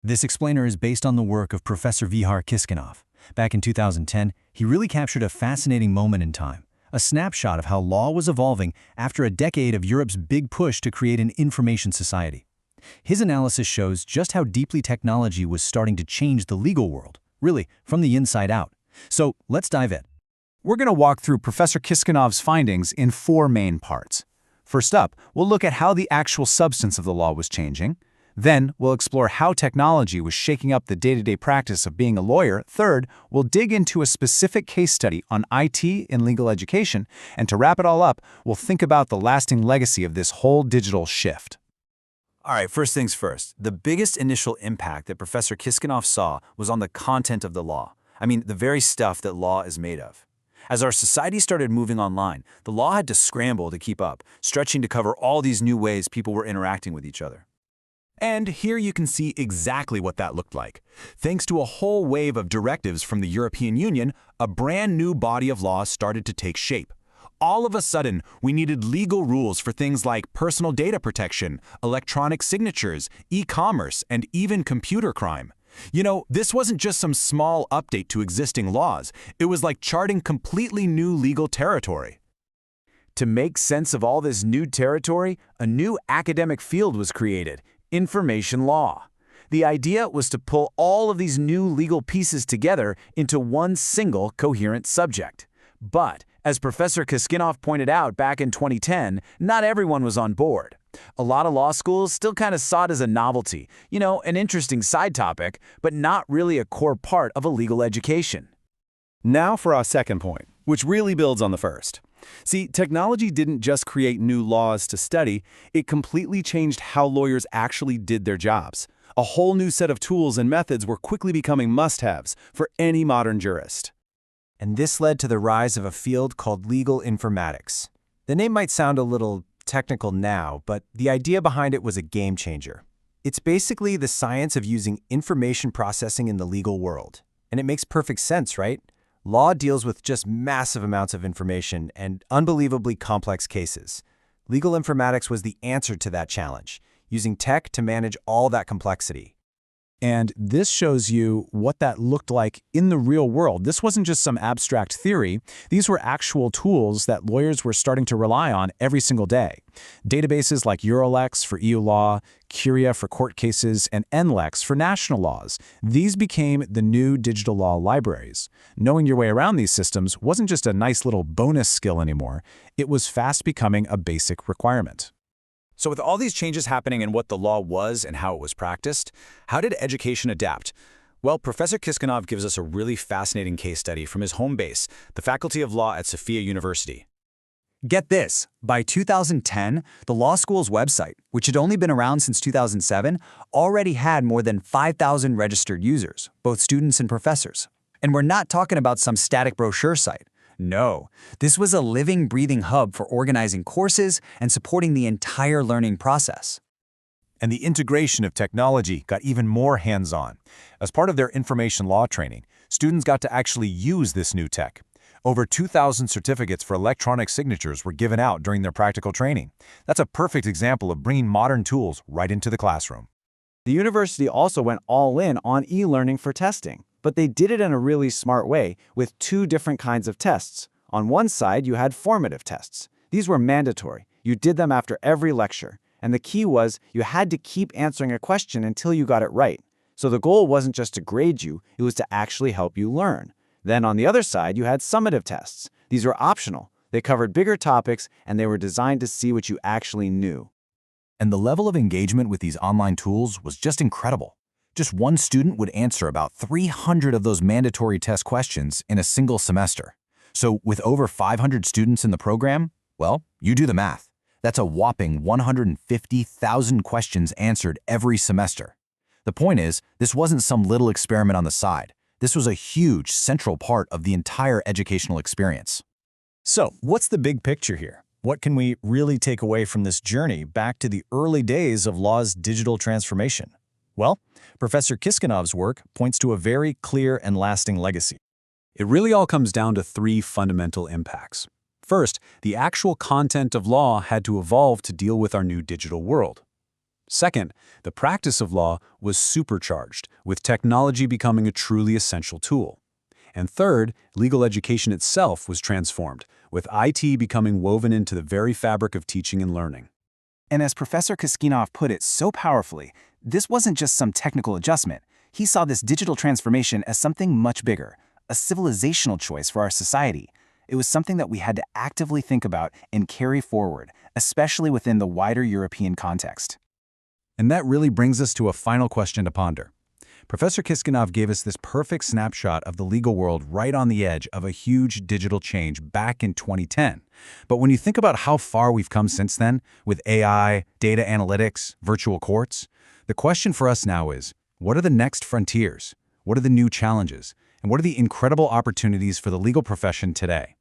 This explainer is based on the work of Professor Vihar Kiskinov. Back in 2010, he really captured a fascinating moment in time, a snapshot of how law was evolving after a decade of Europe's big push to create an information society. His analysis shows just how deeply technology was starting to change the legal world, really, from the inside out. So let's dive in. We're going to walk through Professor Kiskinov's findings in 4 main parts. First up, we'll look at how the actual substance of the law was changing. Then, we'll explore how technology was shaking up the day-to-day practice of being a lawyer. Third, we'll dig into a specific case study on IT in legal education. And to wrap it all up, we'll think about the lasting legacy of this whole digital shift. All right, first things first. The biggest initial impact that Professor Kiskinov saw was on the content of the law. I mean, the very stuff that law is made of. As our society started moving online, the law had to scramble to keep up, stretching to cover all these new ways people were interacting with each other. And here you can see exactly what that looked like. Thanks to a whole wave of directives from the European Union, a brand new body of law started to take shape. All of a sudden, we needed legal rules for things like personal data protection, electronic signatures, e-commerce, and even computer crime. You know, this wasn't just some small update to existing laws. It was like charting completely new legal territory. To make sense of all this new territory, a new academic field was created: information law. The idea was to pull all of these new legal pieces together into one single coherent subject. But, as Professor Kiskinov pointed out back in 2010, not everyone was on board. A lot of law schools still kind of saw it as a novelty, an interesting side topic, but not really a core part of a legal education. Now for our second point, which really builds on the first. See, technology didn't just create new laws to study, it completely changed how lawyers actually did their jobs. A whole new set of tools and methods were quickly becoming must-haves for any modern jurist. And this led to the rise of a field called legal informatics. The name might sound a little technical now, but the idea behind it was a game changer. It's basically the science of using information processing in the legal world. And it makes perfect sense, right? Law deals with just massive amounts of information and unbelievably complex cases. Legal informatics was the answer to that challenge, using tech to manage all that complexity. And this shows you what that looked like in the real world. This wasn't just some abstract theory. These were actual tools that lawyers were starting to rely on every single day. Databases like Eurolex for EU law, Curia for court cases, and NLEX for national laws. These became the new digital law libraries. Knowing your way around these systems wasn't just a nice little bonus skill anymore. It was fast becoming a basic requirement. So with all these changes happening in what the law was and how it was practiced, how did education adapt? Well, Professor Kiskinov gives us a really fascinating case study from his home base, the Faculty of Law at Sophia University. Get this, by 2010, the law school's website, which had only been around since 2007, already had more than 5,000 registered users, both students and professors. And we're not talking about some static brochure site. No, this was a living, breathing hub for organizing courses and supporting the entire learning process. And the integration of technology got even more hands-on. As part of their information law training, students got to actually use this new tech. Over 2,000 certificates for electronic signatures were given out during their practical training. That's a perfect example of bringing modern tools right into the classroom. The university also went all in on e-learning for testing, but they did it in a really smart way with 2 different kinds of tests. On one side, you had formative tests. These were mandatory. You did them after every lecture. And the key was you had to keep answering a question until you got it right. So the goal wasn't just to grade you, it was to actually help you learn. Then on the other side, you had summative tests. These were optional. They covered bigger topics, and they were designed to see what you actually knew. And the level of engagement with these online tools was just incredible. Just one student would answer about 300 of those mandatory test questions in a single semester. So with over 500 students in the program, well, you do the math. That's a whopping 150,000 questions answered every semester. The point is, this wasn't some little experiment on the side. This was a huge, central part of the entire educational experience. So, what's the big picture here? What can we really take away from this journey back to the early days of law's digital transformation? Well, Professor Kiskinov's work points to a very clear and lasting legacy. It really all comes down to 3 fundamental impacts. First, the actual content of law had to evolve to deal with our new digital world. Second, the practice of law was supercharged, with technology becoming a truly essential tool. And third, legal education itself was transformed, with IT becoming woven into the very fabric of teaching and learning. And as Professor Kiskinov put it so powerfully, this wasn't just some technical adjustment. He saw this digital transformation as something much bigger, a civilizational choice for our society. It was something that we had to actively think about and carry forward, especially within the wider European context. And that really brings us to a final question to ponder. Professor Kiskinov gave us this perfect snapshot of the legal world right on the edge of a huge digital change back in 2010. But when you think about how far we've come since then, with AI, data analytics, virtual courts, the question for us now is, what are the next frontiers? What are the new challenges? And what are the incredible opportunities for the legal profession today?